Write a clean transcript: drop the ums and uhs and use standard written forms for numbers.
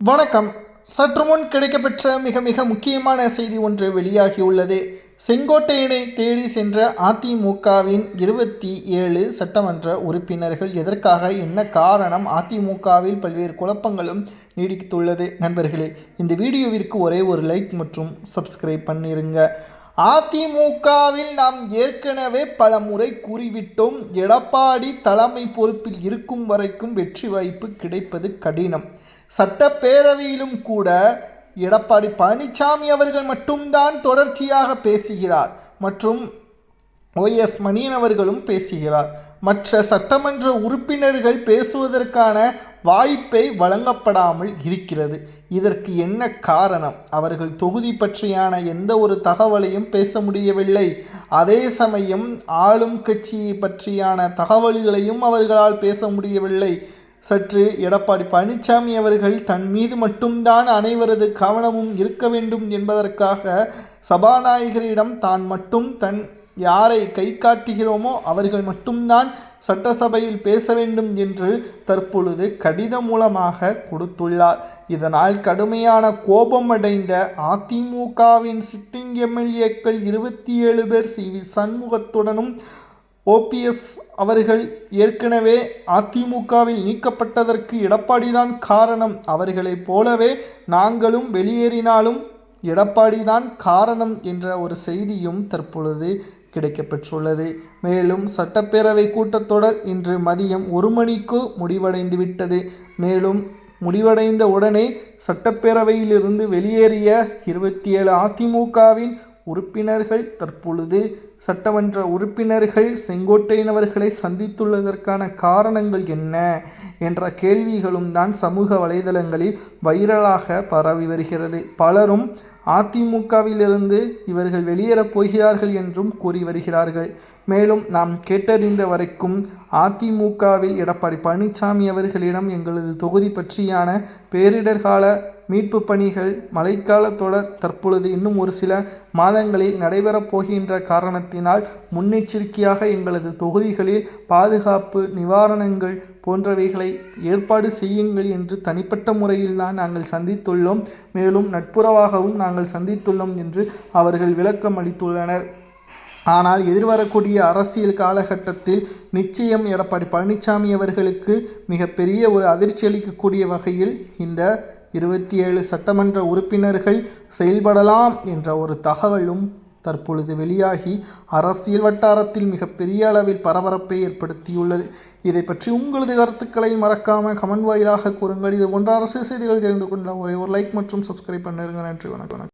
வணக்கம். சற்று முன் கிடைக்கப்பெற்ற மிக முக்கியமான செய்தி ஒன்று வெளியாகியுள்ளது. செங்கோட்டையனை தேடி சென்ற அதிமுகவின் 27 சட்டமன்ற உறுப்பினர்கள் எதற்காக, என்ன காரணம், அதிமுகவில் பல்வேறு குழப்பங்களும் நீடித்துள்ளது. நண்பர்களே, இந்த வீடியோவிற்கு ஒரே ஒரு லைக் மற்றும் சப்ஸ்கிரைப் பண்ணிருங்க. அதிமுகவில் நாம் ஏற்கனவே பல முறை கூறிவிட்டோம், எடப்பாடி தலைமை பொறுப்பில் இருக்கும் வரைக்கும் வெற்றி வாய்ப்பு கிடைப்பது கடினம். சட்டப்பேரவையிலும் கூட எடப்பாடி பழனிசாமி அவர்கள் மட்டும்தான் தொடர்ச்சியாக பேசுகிறார் மற்றும் OS மணியன் அவர்களும் பேசுகிறார். மற்ற சட்டமன்ற உறுப்பினர்கள் பேசுவதற்கான வாய்ப்பை வழங்கப்படாமல் இருக்கிறது. இதற்கு என்ன காரணம்? அவர்கள் தொகுதி பற்றியான எந்த ஒரு தகவலையும் பேச முடியவில்லை. அதே சமயம் ஆளும் கட்சியை பற்றியான தகவல்களையும் அவர்களால் பேச முடியவில்லை. சற்று எடப்பாடி பழனிசாமி அவர்கள் தன் மீது மட்டும்தான் அனைவரது கவனமும் இருக்க வேண்டும் என்பதற்காக சபாநாயகரிடம் தான் மட்டும் யாரை கை காட்டுகிறோமோ அவர்கள் மட்டும்தான் சட்டசபையில் பேச வேண்டும் என்று தற்பொழுது கடிதம் மூலமாக கொடுத்துள்ளார். இதனால் கடுமையான கோபமடைந்த அதிமுகவின் சிட்டிங் எம்எல்ஏக்கள் 27 பேர் CV சண்முகத்துடனும் OPS அவர்கள் ஏற்கனவே அதிமுகவில் நீக்கப்பட்டதற்கு எடப்பாடிதான் காரணம், அவர்களைப் போலவே நாங்களும் வெளியேறினாலும் எடப்பாடிதான் காரணம் என்ற ஒரு செய்தியும் தற்பொழுது கிடைக்கப்பெற்றுள்ளது. மேலும் சட்டப்பேரவை கூட்டத்தொடர் இன்று மதியம் 1 மணிக்கு முடிவடைந்து விட்டது. மேலும் முடிவடைந்த உடனே சட்டப்பேரவையிலிருந்து வெளியேறிய 27 அதிமுகவின் உறுப்பினர்கள் தற்பொழுது சட்டமன்ற உறுப்பினர்கள் செங்கோட்டையன் அவர்களை சந்தித்துள்ளதற்கான காரணங்கள் என்ன என்ற கேள்விகளும் தான் சமூக வலைதளங்களில் வைரலாக பரவி வருகிறது. பலரும் அதிமுகவிலிருந்து இவர்கள் வெளியேறப் போகிறார்கள் என்றும் கூறி வருகிறார்கள். மேலும் நாம் கேட்டறிந்த வரைக்கும் அதிமுகவில் எடப்பாடி பழனிசாமி அவர்களிடம் எங்களது தொகுதி பற்றியான பேரிடர்கால மீட்பு பணிகள், மழைக்கால தொடர் தற்பொழுது இன்னும் ஒரு சில மாதங்களில் நடைபெறப் போகின்ற காரணத்தினால் முன்னெச்சரிக்கையாக எங்களது தொகுதிகளில் பாதுகாப்பு நிவாரணங்கள் போன்றவைகளை ஏற்பாடு செய்யுங்கள் என்று தனிப்பட்ட முறையில் தான் நாங்கள் சந்தித்துள்ளோம். மேலும் நட்புறவாகவும் நாங்கள் சந்தித்துள்ளோம் என்று அவர்கள் விளக்கம் அளித்துள்ளனர். ஆனால் எதிர்வரக்கூடிய அரசியல் காலகட்டத்தில் நிச்சயம் எடப்பாடி பழனிசாமி அவர்களுக்கு மிகப்பெரிய ஒரு அதிர்ச்சி அளிக்கக்கூடிய வகையில் இந்த 27 சட்டமன்ற உறுப்பினர்கள் செயல்படலாம் என்ற ஒரு தகவலும் தற்பொழுது வெளியாகி அரசியல் வட்டாரத்தில் மிகப்பெரிய அளவில் பரபரப்பை ஏற்படுத்தியுள்ளது. இதை பற்றி உங்களது கருத்துக்களை மறக்காமல் கமெண்ட் வாயிலாக கூறுங்கள். இது போன்ற அரசியல் செய்திகள் தெரிந்து கொள்ள ஒரே ஒரு லைக் மற்றும் சப்ஸ்கிரைப் பண்ணிருங்க. நன்றி, வணக்கம்.